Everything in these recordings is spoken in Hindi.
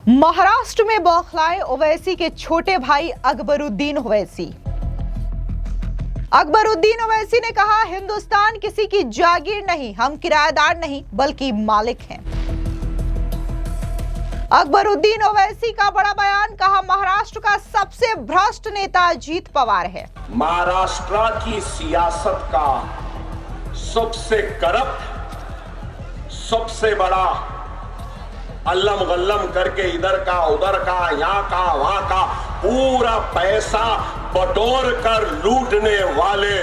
महाराष्ट्र में बौखलाए ओवैसी के छोटे भाई अकबरुद्दीन ओवैसी। अकबरुद्दीन ओवैसी ने कहा, हिंदुस्तान किसी की जागीर नहीं, हम किराएदार नहीं बल्कि मालिक हैं। अकबरुद्दीन ओवैसी का बड़ा बयान, कहा महाराष्ट्र का सबसे भ्रष्ट नेता अजीत पवार है। महाराष्ट्र की सियासत का सबसे करप्ट, सबसे बड़ा अल्लम गल्लम करके इधर का उधर का यहाँ का वहां का पूरा पैसा बटोर कर लूटने वाले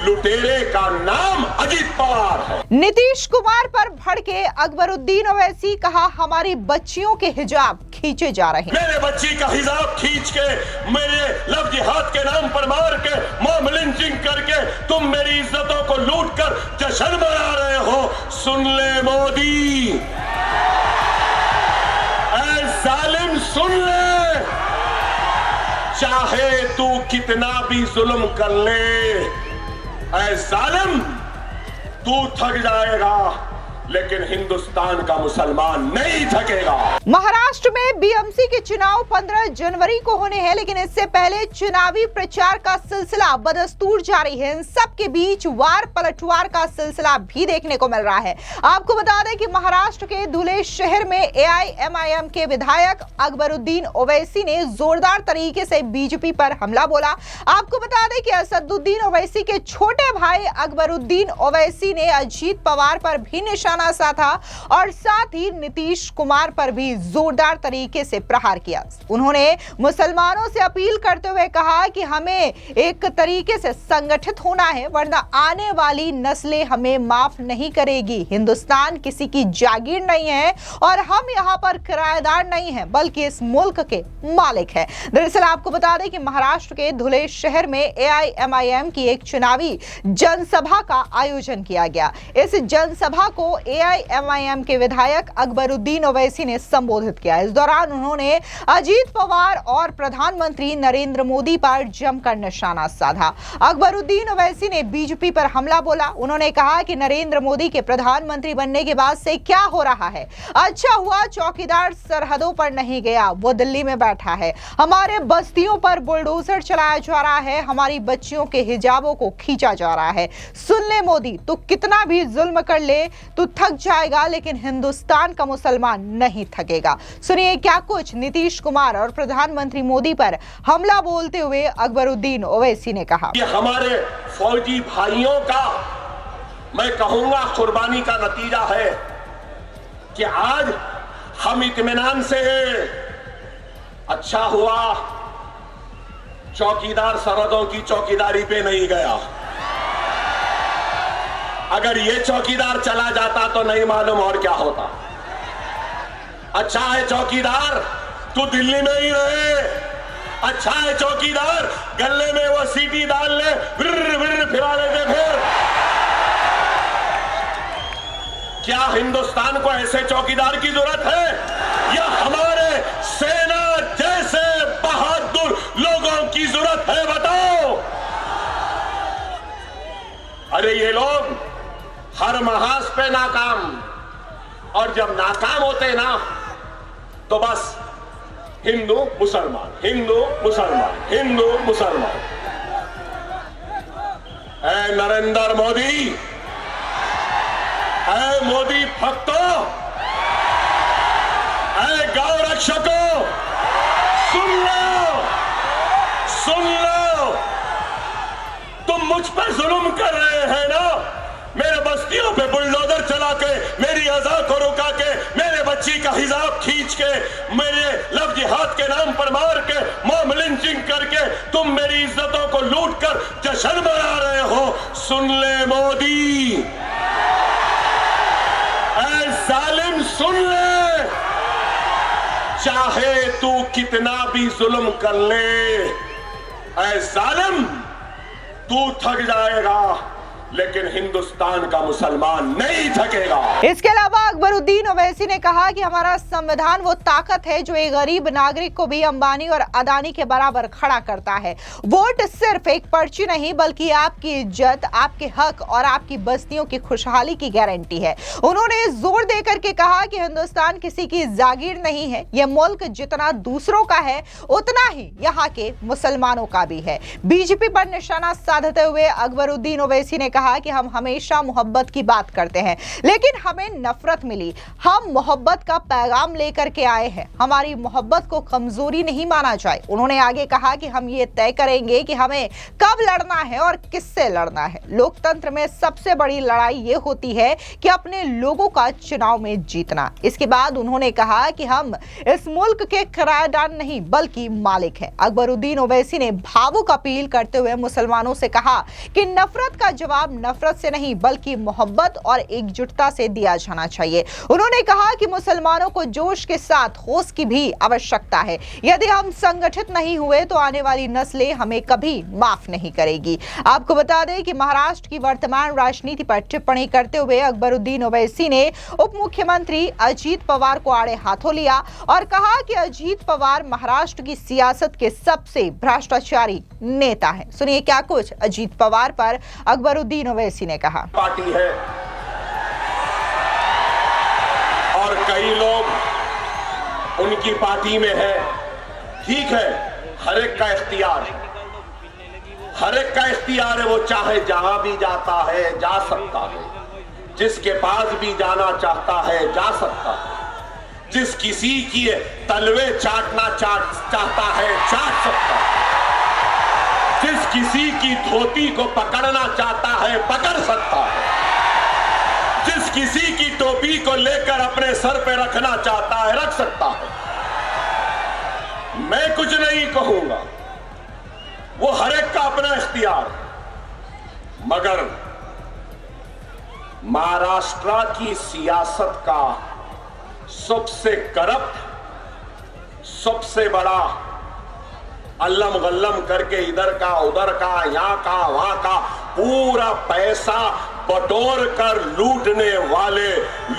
लुटेरे का नाम अजीत पवार है। नीतीश कुमार पर भड़के अकबरुद्दीन ओवैसी, कहा हमारी बच्चियों के हिजाब खींचे जा रहे हैं। मेरे बच्ची का हिजाब खींच के, मेरे लव जिहाद के नाम पर मार के, मॉब लिंचिंग करके तुम मेरी इज्जतों को लूट कर जश्न मना रहे हो। सुन ले मोदी, जालिम सुन ले, चाहे तू कितना भी जुल्म कर ले, ऐ जालिम तू थक जाएगा लेकिन हिंदुस्तान का मुसलमान नहीं थकेगा। महाराष्ट्र में बीएमसी के चुनाव 15 जनवरी को होने हैं, लेकिन इससे पहले चुनावी प्रचार का सिलसिला बदस्तूर जारी है। इन सब के बीच वार पलटवार का सिलसिला भी देखने को मिल रहा है। आपको बता दें कि महाराष्ट्र के धुले शहर में एआईएमआईएम के विधायक अकबरुद्दीन ओवैसी ने जोरदार तरीके से बीजेपी पर हमला बोला। आपको बता दें कि असदुद्दीन ओवैसी के छोटे भाई अकबरुद्दीन ओवैसी ने अजीत पवार पर भी निशाना साधा और साथ ही नीतीश कुमार पर भी जोरदार तरीके से प्रहार किया। उन्होंने मुसलमानों से अपील करते हुए कहा कि हमें एक तरीके से संगठित होना है, वरना आने वाली नस्लें हमें माफ नहीं करेगी। हिंदुस्तान किसी की जागीर नहीं है और हम यहाँ पर किराएदार नहीं हैं बल्कि इस मुल्क के मालिक हैं। दरअसल आपको बता दें कि महाराष्ट्र के धुले शहर में एआईएमआईएम की एक चुनावी जनसभा का आयोजन किया गया। इस जनसभा को एआईएमआईएम के विधायक अकबरुद्दीन ओवैसी ने संबोधित किया। इस दौरान उन्होंने अजीत पवार और प्रधानमंत्री नरेंद्र मोदी पर जमकर निशाना साधा। अकबरुद्दीन ओवैसी ने बीजेपी पर हमला बोला। उन्होंने कहा कि नरेंद्र मोदी के प्रधानमंत्री बनने के बाद से क्या हो रहा है। अच्छा हुआ चौकीदार सरहदों पर नहीं गया, वो दिल्ली में बैठा है। हमारे बस्तियों पर बुलडोजर चलाया जा रहा है, हमारी बच्चियों के हिजाबों को खींचा जा रहा है। सुन ले मोदी, तू कितना भी जुल्म कर ले तो थक जाएगा लेकिन हिंदुस्तान का मुसलमान नहीं थकेगा। सुनिए क्या कुछ नीतीश कुमार और प्रधानमंत्री मोदी पर हमला बोलते हुए अकबरुद्दीन ओवैसी ने कहा। ये हमारे फौजी भाइयों का, मैं कहूंगा, कुर्बानी का नतीजा है कि आज हम इत्मीनान से, अच्छा हुआ चौकीदार सरहदों की चौकीदारी पे नहीं गया। अगर ये चौकीदार चला जाता तो नहीं मालूम और क्या होता। अच्छा है चौकीदार तू दिल्ली में ही रहे, अच्छा है चौकीदार गले में वो सीटी डाल ले, विर विर फिरा लेते। फिर क्या हिंदुस्तान को ऐसे चौकीदार की जरूरत है या हमारे सेना जैसे बहादुर लोगों की जरूरत है? बताओ। अरे ये लोग हर महाज पे नाकाम, और जब नाकाम होते ना तो बस हिंदू मुसलमान, हिंदू मुसलमान, हिंदू मुसलमान। ऐ नरेंद्र मोदी, ऐ मोदी भक्तों, ऐ गौ रक्षकों, सुन लो, सुन लो। तुम मुझ पर जुल्म कर रहे हैं ना, मेरे बस्तियों पे बुलडोजर चला के, मेरी अज़ा को रुका के, मेरे बच्ची का हिजाब खींच के, मेरे लव जिहाद के नाम पर मार के, मॉब लिंचिंग करके तुम मेरी इज्जतों को लूट कर जश्न मना रहे हो। सुन ले मोदी, ऐ जालिम सुन ले, चाहे तू कितना भी जुल्म कर ले, ऐ जालिम तू थक जाएगा लेकिन हिंदुस्तान का मुसलमान नहीं थकेगा। इसके अलावा अकबरुद्दीन ओवैसी ने कहा कि हमारा संविधान वो ताकत है जो एक गरीब नागरिक को भी अंबानी और अदानी के बराबर खड़ा करता है। वोट सिर्फ एक पर्ची नहीं बल्कि आपकी इज्जत, आपके हक और आपकी बस्तियों की खुशहाली की गारंटी है। उन्होंने जोर देकर के कहा कि हिंदुस्तान किसी की जागीर नहीं है, यह मुल्क जितना दूसरों का है उतना ही यहाँ के मुसलमानों का भी है। बीजेपी पर निशाना साधते हुए अकबरुद्दीन ओवैसी ने कहा कि हम हमेशा मोहब्बत की बात करते हैं लेकिन हमें नफरत मिली। हम मोहब्बत का पैगाम लेकर के आए हैं, हमारी मोहब्बत को कमजोरी नहीं माना जाए। उन्होंने आगे कहा कि हम ये तय करेंगे कि हमें कब लड़ना है और किससे लड़ना है। लोकतंत्र में सबसे बड़ी लड़ाई ये होती है कि अपने लोगों का चुनाव में जीतना। इसके बाद उन्होंने कहा कि हम इस मुल्क के किराएदार नहीं बल्कि मालिक हैं। अकबरुद्दीन ओवैसी ने भावुक अपील करते हुए मुसलमानों से कहा कि नफरत का जवाब नफरत से नहीं बल्कि मोहब्बत और एकजुटता से दिया जाना चाहिए। उन्होंने कहा कि मुसलमानों को जोश के साथ होश की भी आवश्यकता है। यदि हम संगठित नहीं हुए तो आने वाली नस्लें हमें कभी माफ नहीं करेगी। आपको बता दें कि महाराष्ट्र की वर्तमान राजनीति पर टिप्पणी करते हुए अकबरुद्दीन ओवैसी ने उप मुख्यमंत्री अजीत पवार को आड़े हाथों लिया और कहा कि अजीत पवार महाराष्ट्र की सियासत के सबसे भ्रष्टाचारी नेता हैं। सुनिए क्या कुछ अजीत पवार पर अकबरुद्दीन ओवैसी ने कहा। पार्टी है और कई लोग उनकी पार्टी में है, ठीक है, हर एक का इख्तियार है, हर एक का इख्तियार है। वो चाहे जहां भी जाता है जा सकता है, जिसके पास भी जाना चाहता है जा सकता है, जिस किसी की तलवे चाटना चाहता है चाट सकता है, जिस किसी की धोती को पकड़ना चाहता है पकड़ सकता है, जिस किसी की टोपी को लेकर अपने सर पे रखना चाहता है रख सकता है। मैं कुछ नहीं कहूंगा, वो हर एक का अपना इख्तियार। मगर महाराष्ट्र की सियासत का सबसे करप्ट, सबसे बड़ा अल्लम गल्लम करके इधर का उधर का यहाँ का वहां का पूरा पैसा बटोर कर लूटने वाले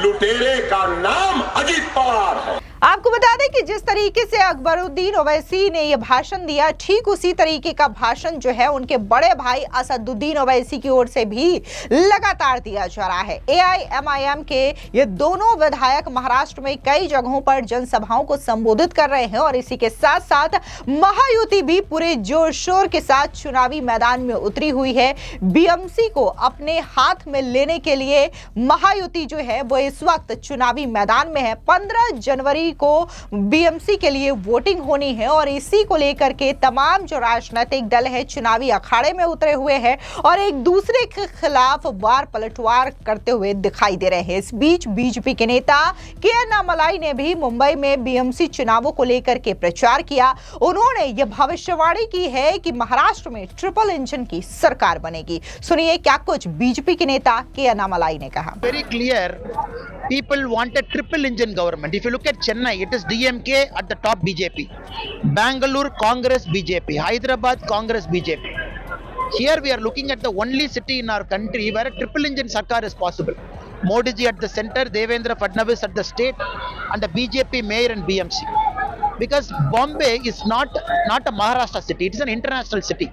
लुटेरे का नाम अजीत पवार है। आपको बता दें कि जिस तरीके से अकबरुद्दीन ओवैसी ने यह भाषण दिया, ठीक उसी तरीके का भाषण जो है उनके बड़े भाई असदुद्दीन ओवैसी की ओर से भी लगातार दिया जा रहा है। AIMIM के ये दोनों विधायक महाराष्ट्र में कई जगहों पर जनसभाओं को संबोधित कर रहे हैं और इसी के साथ साथ महायुति भी पूरे जोर शोर के साथ चुनावी मैदान में उतरी हुई है। BMC को अपने हाथ में लेने के लिए महायुति जो है वो इस वक्त चुनावी मैदान में है। 15 जनवरी को BMC के लिए वोटिंग होनी है और इसी को लेकर के तमाम जो राजनीतिक दल है चुनावी अखाड़े में उतरे हुए हैं और एक दूसरे के खिलाफ वार पलटवार करते हुए दिखाई दे रहे हैं। इस बीच बीजेपी के नेता के अन्नामलाई ने भी मुंबई में BMC चुनावों को लेकर के प्रचार किया। उन्होंने यह भविष्यवाणी की है कि महाराष्ट्र में ट्रिपल इंजन की सरकार बनेगी। सुनिए क्या कुछ बीजेपी के नेता के अन्नामलाई ने कहा। Very clear, people want a triple engine government. If you look at Chennai, it is DMK at the top, BJP. Bangalore, Congress, BJP. Hyderabad, Congress, BJP. Here we are looking at the only city in our country where a triple engine sarkar is possible. Modi ji at the center, Devendra Fadnavis at the state, and the BJP mayor and BMC. Because Bombay is not a Maharashtra city, it is an international city.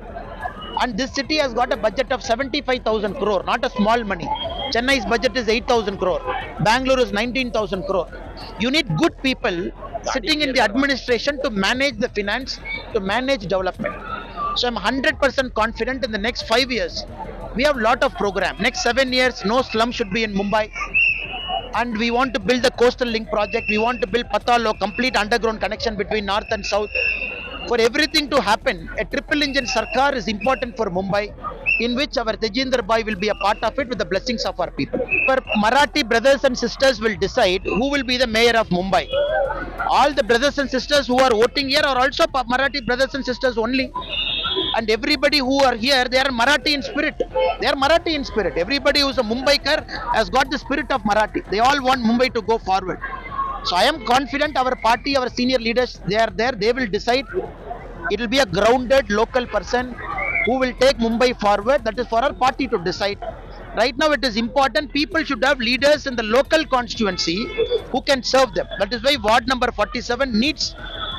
And this city has got a budget of 75,000 crore, not a small money. Chennai's budget is 8,000 crore. Bangalore is 19,000 crore. You need good people sitting in the administration to manage the finance, to manage development. So I'm 100% confident in the next 5 years. We have a lot of program. Next 7 years, no slum should be in Mumbai. And we want to build the coastal link project. We want to build Patalo, complete underground connection between north and south. For everything to happen, a triple engine sarkar is important for Mumbai, in which our Tejinder Bhai will be a part of it with the blessings of our people. Our Marathi brothers and sisters will decide who will be the mayor of Mumbai. All the brothers and sisters who are voting here are also Marathi brothers and sisters only. And everybody who are here, they are Marathi in spirit. They are Marathi in spirit. Everybody who is a Mumbaikar has got the spirit of Marathi. They all want Mumbai to go forward. So I am confident our party, our senior leaders, they are there, they will decide. It will be a grounded local person who will take Mumbai forward. That is for our party to decide. Right now, it is important people should have leaders in the local constituency who can serve them. That is why Ward number 47 needs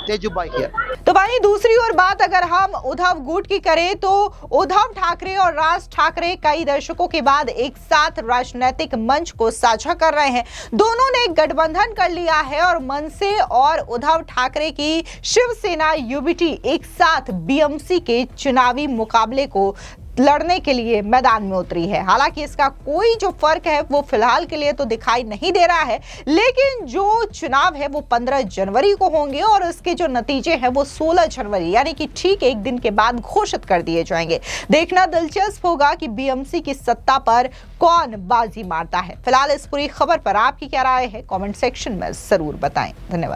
Tejubai here. तो वहीं दूसरी ओर बात अगर हम उद्धव गुट की करें तो उद्धव ठाकरे और राज ठाकरे कई दशकों के बाद एक साथ राजनीतिक मंच को साझा कर रहे हैं। दोनों ने गठबंधन कर लिया है और मनसे और उद्धव ठाकरे की शिवसेना यूबीटी एक साथ बीएमसी के चुनावी मुकाबले को लड़ने के लिए मैदान में उतरी है। हालांकि इसका कोई जो फर्क है वो फिलहाल के लिए तो दिखाई नहीं दे रहा है, लेकिन जो चुनाव है वो 15 जनवरी को होंगे और इसके जो नतीजे हैं वो 16 जनवरी यानी कि ठीक एक दिन के बाद घोषित कर दिए जाएंगे। देखना दिलचस्प होगा कि बीएमसी की सत्ता पर कौन बाजी मारता है। फिलहाल इस पूरी खबर पर आपकी क्या राय है, कमेंट सेक्शन में जरूर बताएं। धन्यवाद।